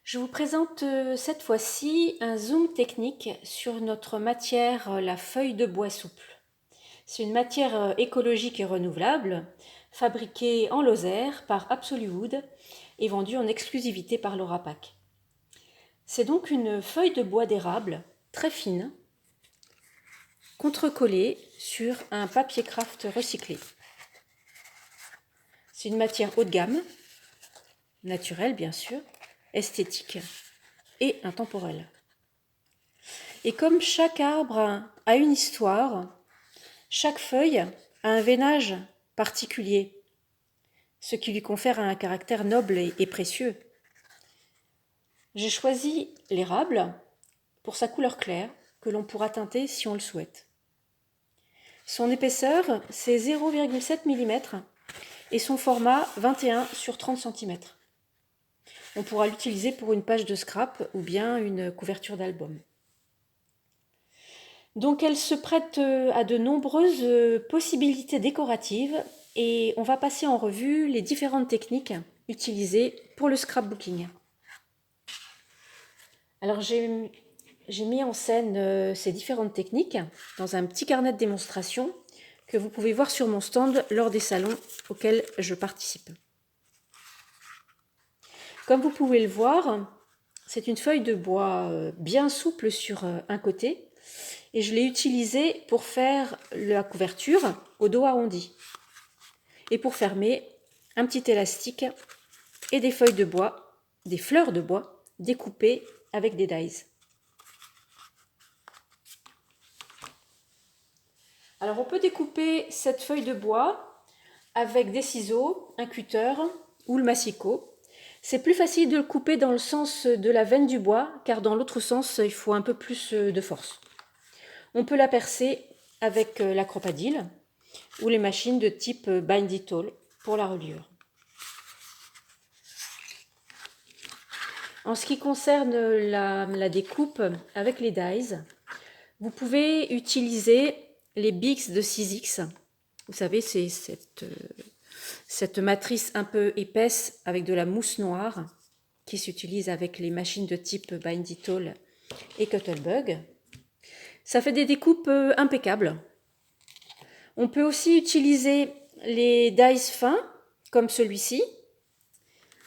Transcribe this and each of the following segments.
Je vous présente cette fois-ci un zoom technique sur notre matière, la feuille de bois souple. C'est une matière écologique et renouvelable, fabriquée en Lozère par Absoluwood et vendue en exclusivité par l'Orapac. C'est donc une feuille de bois d'érable très fine, contrecollée sur un papier craft recyclé. C'est une matière haut de gamme, naturelle bien sûr, esthétique et intemporelle. Et comme chaque arbre a une histoire, chaque feuille a un veinage particulier, ce qui lui confère un caractère noble et précieux. J'ai choisi l'érable pour sa couleur claire, que l'on pourra teinter si on le souhaite. Son épaisseur, c'est 0,7 mm et son format 21 sur 30 cm. On pourra l'utiliser pour une page de scrap ou bien une couverture d'album. Donc elle se prête à de nombreuses possibilités décoratives et on va passer en revue les différentes techniques utilisées pour le scrapbooking. Alors j'ai mis en scène ces différentes techniques dans un petit carnet de démonstration que vous pouvez voir sur mon stand lors des salons auxquels je participe. Comme vous pouvez le voir, c'est une feuille de bois bien souple sur un côté et je l'ai utilisée pour faire la couverture au dos arrondi et pour fermer un petit élastique et des feuilles de bois, des fleurs de bois découpées avec des dies. Alors on peut découper cette feuille de bois avec des ciseaux, un cutter ou le massicot. C'est plus facile de le couper dans le sens de la veine du bois car dans l'autre sens il faut un peu plus de force. On peut la percer avec la cropadile ou les machines de type Bindy Tool pour la reliure. En ce qui concerne la découpe avec les dies, vous pouvez utiliser les Bix de 6X. Vous savez, c'est cette matrice un peu épaisse avec de la mousse noire qui s'utilise avec les machines de type Bindy Tool et Cuttlebug. Ça fait des découpes impeccables. On peut aussi utiliser les dies fins, comme celui-ci.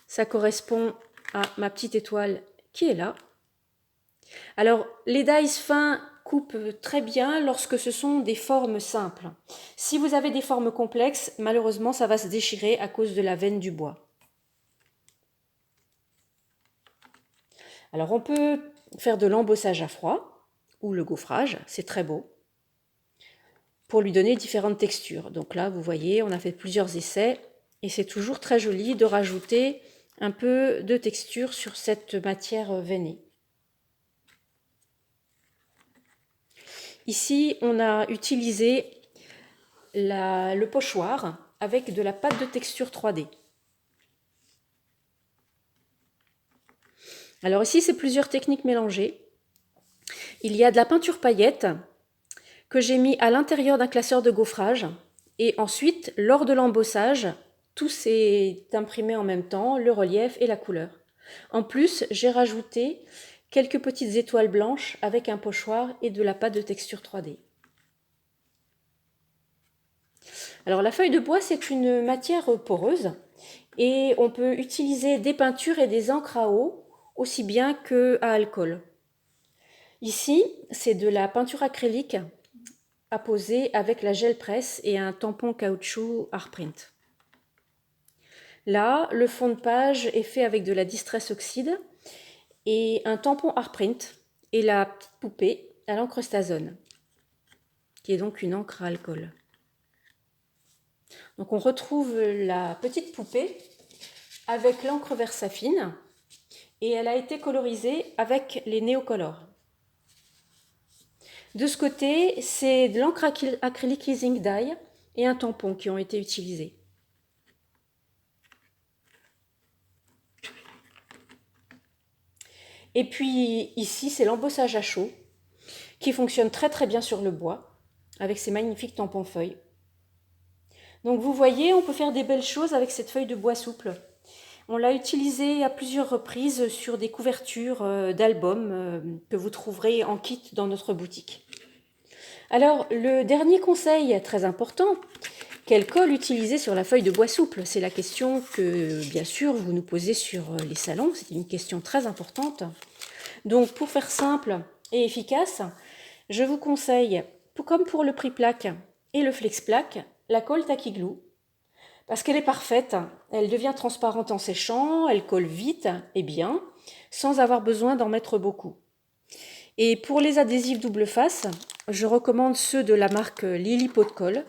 Ça correspond à ma petite étoile qui est là. Alors, les dies fins coupent très bien lorsque ce sont des formes simples. Si vous avez des formes complexes, malheureusement, ça va se déchirer à cause de la veine du bois. Alors, on peut faire de l'embossage à froid ou le gaufrage, c'est très beau, pour lui donner différentes textures. Donc là, vous voyez, on a fait plusieurs essais et c'est toujours très joli de rajouter un peu de texture sur cette matière veinée. Ici, on a utilisé le pochoir avec de la pâte de texture 3D. Alors ici, c'est plusieurs techniques mélangées. Il y a de la peinture paillette que j'ai mis à l'intérieur d'un classeur de gaufrage et ensuite, lors de l'embossage, tout s'est imprimé en même temps, le relief et la couleur. En plus, j'ai rajouté quelques petites étoiles blanches avec un pochoir et de la pâte de texture 3D. Alors la feuille de bois, c'est une matière poreuse et on peut utiliser des peintures et des encres à eau aussi bien qu'à alcool. Ici, c'est de la peinture acrylique apposée avec la gel presse et un tampon caoutchouc Artprint. Là, le fond de page est fait avec de la Distress Oxide et un tampon Artprint et la petite poupée à l'encre Stazone, qui est donc une encre à alcool. Donc on retrouve la petite poupée avec l'encre Versafine et elle a été colorisée avec les Neocolor. De ce côté, c'est de l'encre acrylique Easing Dye et un tampon qui ont été utilisés. Et puis ici, c'est l'embossage à chaud qui fonctionne très très bien sur le bois avec ces magnifiques tampons feuilles. Donc vous voyez, on peut faire des belles choses avec cette feuille de bois souple. On l'a utilisé à plusieurs reprises sur des couvertures d'albums que vous trouverez en kit dans notre boutique. Alors, le dernier conseil très important, quelle colle utiliser sur la feuille de bois souple? C'est la question que, bien sûr, vous nous posez sur les salons. C'est une question très importante. Donc, pour faire simple et efficace, je vous conseille, comme pour le Priplaque et le Flexplaque, la colle Tacky Glue. Parce qu'elle est parfaite, elle devient transparente en séchant, elle colle vite et bien, sans avoir besoin d'en mettre beaucoup. Et pour les adhésifs double face, je recommande ceux de la marque Lily Pot de Colle.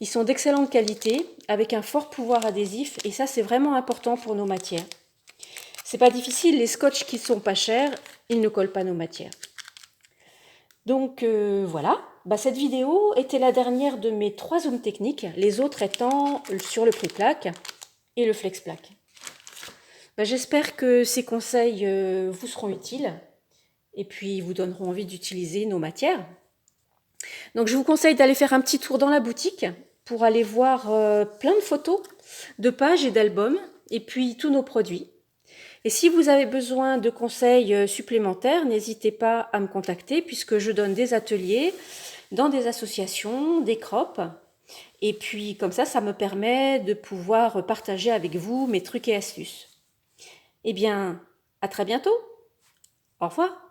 Ils sont d'excellente qualité, avec un fort pouvoir adhésif, et ça c'est vraiment important pour nos matières. C'est pas difficile, les scotch qui sont pas chers, ils ne collent pas nos matières. Donc voilà, cette vidéo était la dernière de mes 3 zooms techniques, les autres étant sur le Priplaque et le Flexplaque. J'espère que ces conseils vous seront utiles et puis vous donneront envie d'utiliser nos matières. Donc je vous conseille d'aller faire un petit tour dans la boutique pour aller voir plein de photos, de pages et d'albums, et puis tous nos produits. Et si vous avez besoin de conseils supplémentaires, n'hésitez pas à me contacter puisque je donne des ateliers dans des associations, des CROP. Et puis comme ça me permet de pouvoir partager avec vous mes trucs et astuces. Eh bien, à très bientôt. Au revoir.